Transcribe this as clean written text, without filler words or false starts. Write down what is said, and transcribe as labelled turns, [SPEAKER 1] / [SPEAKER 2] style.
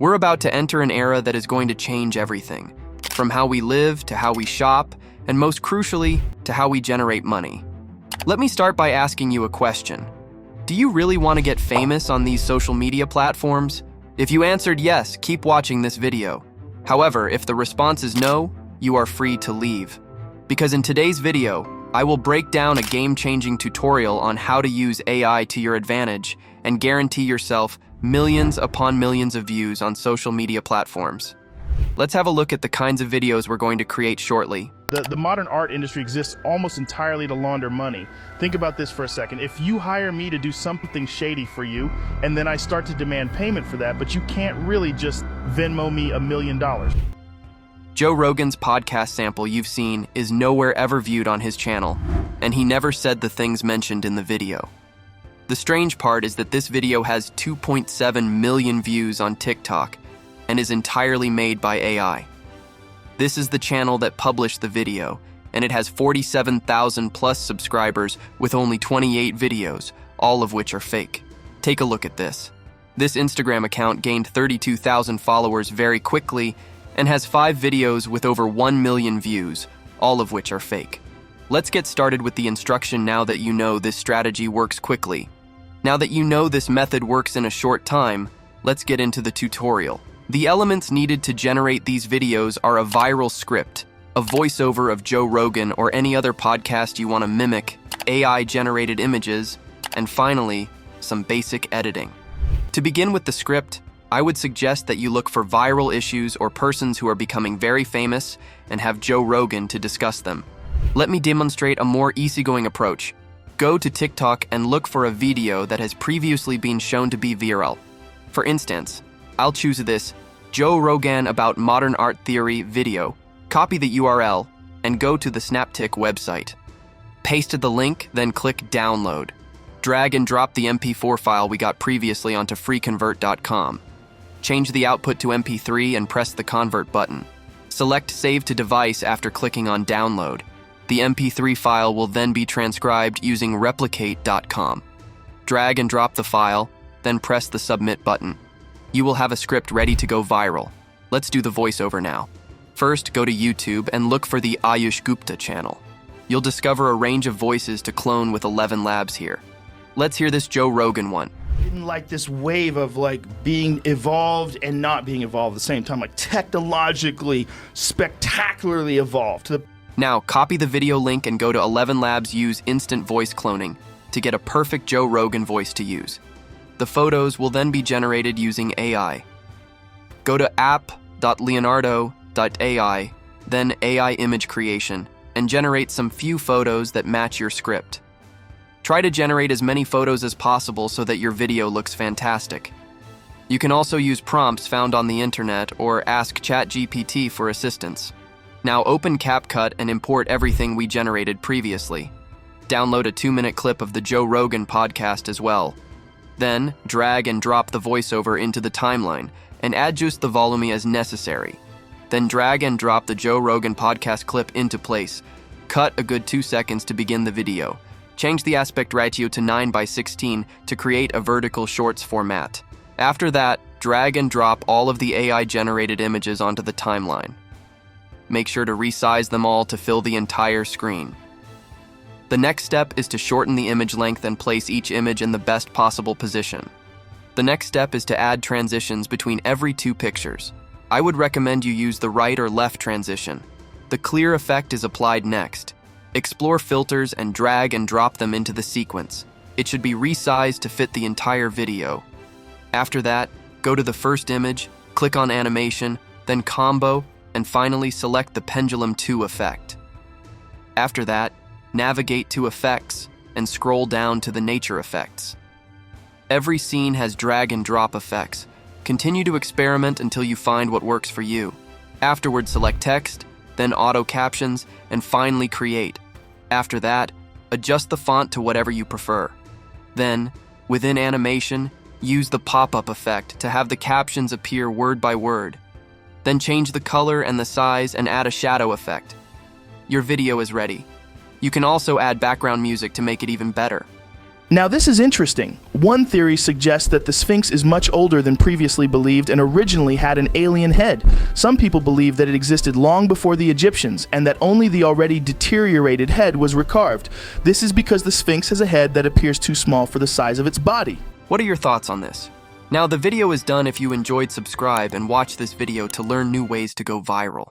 [SPEAKER 1] We're about to enter an era that is going to change everything, from how we live to how we shop, and most crucially, to how we generate money. Let me start by asking you a question. Do you really want to get famous on these social media platforms? If you answered yes, keep watching this video. However, if the response is no, you are free to leave. Because in today's video, I will break down a game-changing tutorial on how to use AI to your advantage and guarantee yourself millions upon millions of views on social media platforms. Let's have a look at the kinds of videos we're going to create shortly.
[SPEAKER 2] The modern art industry exists almost entirely to launder money. Think about this for a second. If you hire me to do something shady for you, and then I start to demand payment for that, but you can't really just Venmo me $1 million.
[SPEAKER 1] Joe Rogan's podcast sample you've seen is nowhere ever viewed on his channel, and he never said the things mentioned in the video. The strange part is that this video has 2.7 million views on TikTok and is entirely made by AI. This is the channel that published the video, and it has 47,000 plus subscribers with only 28 videos, all of which are fake. Take a look at this. This Instagram account gained 32,000 followers very quickly and has 5 videos with over 1 million views, all of which are fake. Let's get started with the instruction now that you know this strategy works quickly. Now that you know this method works in a short time, let's get into the tutorial. The elements needed to generate these videos are a viral script, a voiceover of Joe Rogan or any other podcast you want to mimic, AI-generated images, and finally, some basic editing. To begin with the script, I would suggest that you look for viral issues or persons who are becoming very famous and have Joe Rogan to discuss them. Let me demonstrate a more easygoing approach. Go to TikTok and look for a video that has previously been shown to be viral. For instance, I'll choose this Joe Rogan about modern art theory video, copy the URL, and go to the Snaptic website. Paste the link, then click download. Drag and drop the MP4 file we got previously onto freeconvert.com. Change the output to MP3 and press the convert button. Select save to device after clicking on download. The MP3 file will then be transcribed using replicate.com. Drag and drop the file, then press the submit button. You will have a script ready to go viral. Let's do the voiceover now. First, go to YouTube and look for the Ayush Gupta channel. You'll discover a range of voices to clone with 11 labs here. Let's hear this Joe Rogan one.
[SPEAKER 2] Didn't like this wave of being evolved and not being evolved at the same time, technologically, spectacularly evolved.
[SPEAKER 1] Now, copy the video link and go to 11 Labs use instant voice cloning to get a perfect Joe Rogan voice to use. The photos will then be generated using AI. Go to app.leonardo.ai, then AI image creation, and generate some few photos that match your script. Try to generate as many photos as possible so that your video looks fantastic. You can also use prompts found on the internet or ask ChatGPT for assistance. Now open CapCut and import everything we generated previously. Download a 2-minute clip of the Joe Rogan podcast as well. Then, drag and drop the voiceover into the timeline and adjust the volume as necessary. Then drag and drop the Joe Rogan podcast clip into place. Cut a good 2 seconds to begin the video. Change the aspect ratio to 9:16 to create a vertical shorts format. After that, drag and drop all of the AI-generated images onto the timeline. Make sure to resize them all to fill the entire screen. The next step is to shorten the image length and place each image in the best possible position. The next step is to add transitions between every 2 pictures. I would recommend you use the right or left transition. The clear effect is applied next. Explore filters and drag and drop them into the sequence. It should be resized to fit the entire video. After that, go to the first image, click on animation, then combo, and finally select the pendulum 2 effect. After that, navigate to effects and scroll down to the nature effects. Every scene has drag and drop effects. Continue to experiment until you find what works for you. Afterward, select text, then auto captions, and finally create. After that, adjust the font to whatever you prefer. Then, within animation, use the pop-up effect to have the captions appear word by word. Then change the color and the size and add a shadow effect. Your video is ready. You can also add background music to make it even better.
[SPEAKER 2] Now this is interesting. One theory suggests that the Sphinx is much older than previously believed and originally had an alien head. Some people believe that it existed long before the Egyptians and that only the already deteriorated head was recarved. This is because the Sphinx has a head that appears too small for the size of its body.
[SPEAKER 1] What are your thoughts on this? Now the video is done. If you enjoyed, subscribe and watch this video to learn new ways to go viral.